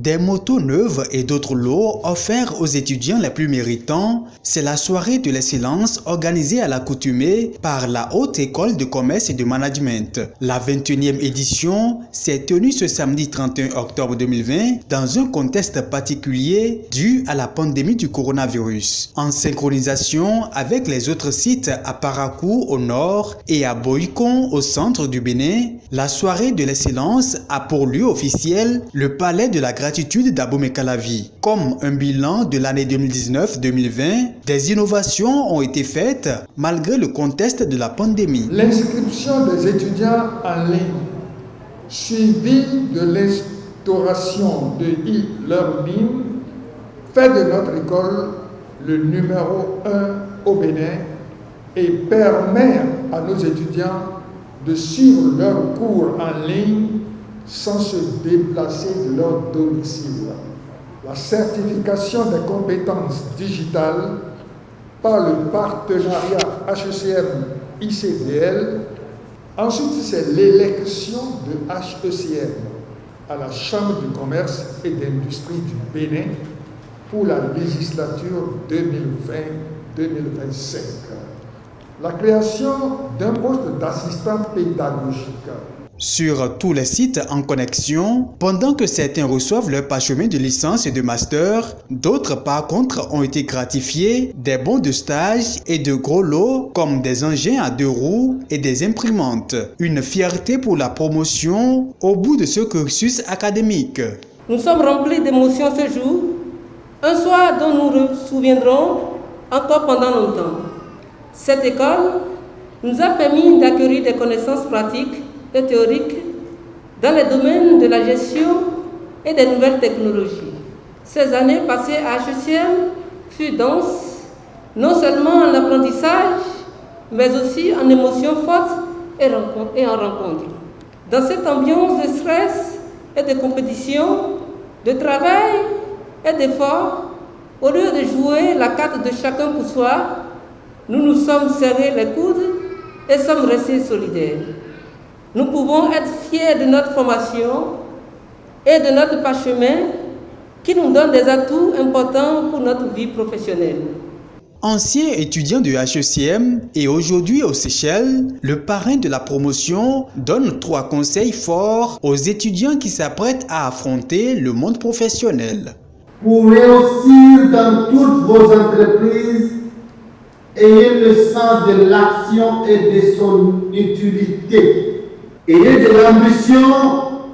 Des motos neuves et d'autres lots offerts aux étudiants les plus méritants, c'est la soirée de l'excellence organisée à l'accoutumée par la Haute École de Commerce et de Management. La 21e édition s'est tenue ce samedi 31 octobre 2020 dans un contexte particulier dû à la pandémie du coronavirus. En synchronisation avec les autres sites à Parakou au nord et à Boïkon au centre du Bénin, la soirée de l'excellence a pour lieu officiel le palais de la gratitude d'Abomey Calavi. Comme un bilan de l'année 2019-2020, des innovations ont été faites malgré le contexte de la pandémie. L'inscription des étudiants en ligne, suivie de l'instauration de e-learning, fait de notre école le numéro 1 au Bénin et permet à nos étudiants de suivre leurs cours en ligne sans se déplacer de leur domicile. La certification des compétences digitales par le partenariat HECM-ICDL. Ensuite, c'est l'élection de HECM à la Chambre du commerce et d'industrie du Bénin pour la législature 2020-2025. La création d'un poste d'assistant pédagogique. Sur tous les sites en connexion, pendant que certains reçoivent leur parchemin de licence et de master, d'autres par contre ont été gratifiés des bons de stage et de gros lots comme des engins à 2 roues et des imprimantes. Une fierté pour la promotion au bout de ce cursus académique. Nous sommes remplis d'émotions ce jour, un soir dont nous nous souviendrons encore pendant longtemps. Cette école nous a permis d'acquérir des connaissances pratiques et théoriques dans les domaines de la gestion et des nouvelles technologies. Ces années passées à HECM furent denses, non seulement en apprentissage, mais aussi en émotions fortes et en rencontres. Dans cette ambiance de stress et de compétition, de travail et d'effort, au lieu de jouer la carte de chacun pour soi, nous nous sommes serrés les coudes et sommes restés solidaires. Nous pouvons être fiers de notre formation et de notre parchemin qui nous donne des atouts importants pour notre vie professionnelle. Ancien étudiant de HECM et aujourd'hui aux Seychelles, le parrain de la promotion donne 3 conseils forts aux étudiants qui s'apprêtent à affronter le monde professionnel. Pour réussir dans toutes vos entreprises, ayez le sens de l'action et de son utilité. Ayez de l'ambition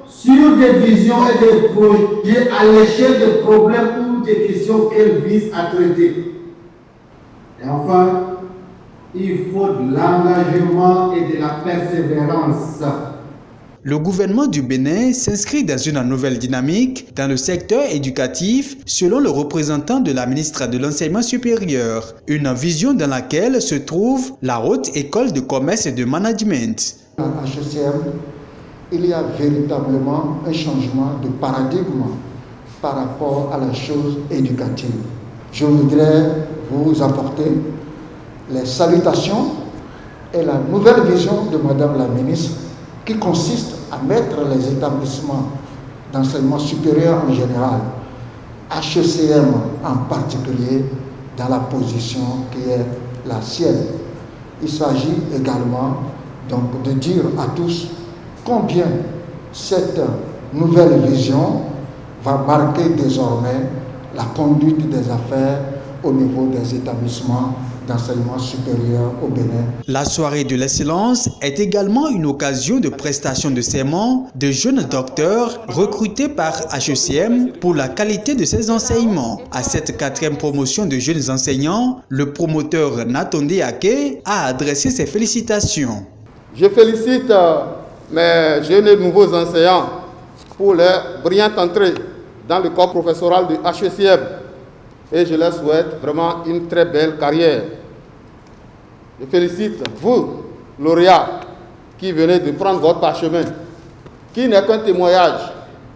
sur des visions et des projets à l'échelle des problèmes ou des questions qu'elles visent à traiter. Et enfin, il faut de l'engagement et de la persévérance. Le gouvernement du Bénin s'inscrit dans une nouvelle dynamique dans le secteur éducatif selon le représentant de la ministre de l'Enseignement supérieur, une vision dans laquelle se trouve la Haute École de Commerce et de Management. À HECM, il y a véritablement un changement de paradigme par rapport à la chose éducative. Je voudrais vous apporter les salutations et la nouvelle vision de Madame la ministre qui consiste à mettre les établissements d'enseignement supérieur en général, HECM en particulier, dans la position qui est la sienne. Il s'agit également donc de dire à tous combien cette nouvelle vision va marquer désormais la conduite des affaires au niveau des établissements d'enseignement supérieur au Bénin. La soirée de l'excellence est également une occasion de prestation de serment de jeunes docteurs recrutés par HECM pour la qualité de ses enseignements. À cette 4e promotion de jeunes enseignants, le promoteur Natonde Ake a adressé ses félicitations. Je félicite mes jeunes et nouveaux enseignants pour leur brillante entrée dans le corps professoral de HECM et je leur souhaite vraiment une très belle carrière. Je félicite vous, lauréats, qui venez de prendre votre parchemin, qui n'est qu'un témoignage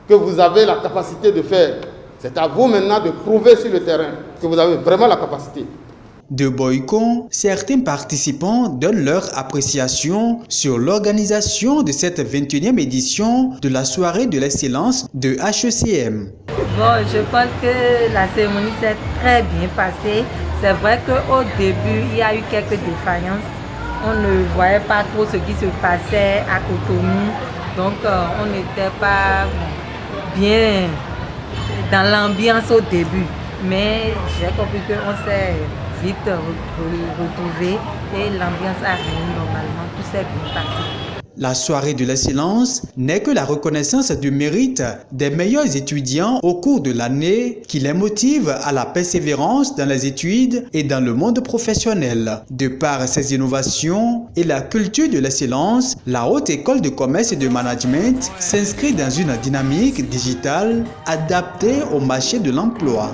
que vous avez la capacité de faire. C'est à vous maintenant de prouver sur le terrain que vous avez vraiment la capacité. De Boïkon, certains participants donnent leur appréciation sur l'organisation de cette 21e édition de la soirée de l'excellence de HECM. Bon, je pense que la cérémonie s'est très bien passée. C'est vrai qu'au début, il y a eu quelques défaillances. On ne voyait pas trop ce qui se passait à Cotonou. Donc, on n'était pas bien dans l'ambiance au début. Mais j'ai compris qu'on s'est vite retrouvé et l'ambiance a régné normalement. Tout s'est bien passé. La soirée de l'excellence n'est que la reconnaissance du mérite des meilleurs étudiants au cours de l'année qui les motive à la persévérance dans les études et dans le monde professionnel. De par ses innovations et la culture de l'excellence, la Haute École de Commerce et de Management s'inscrit dans une dynamique digitale adaptée au marché de l'emploi.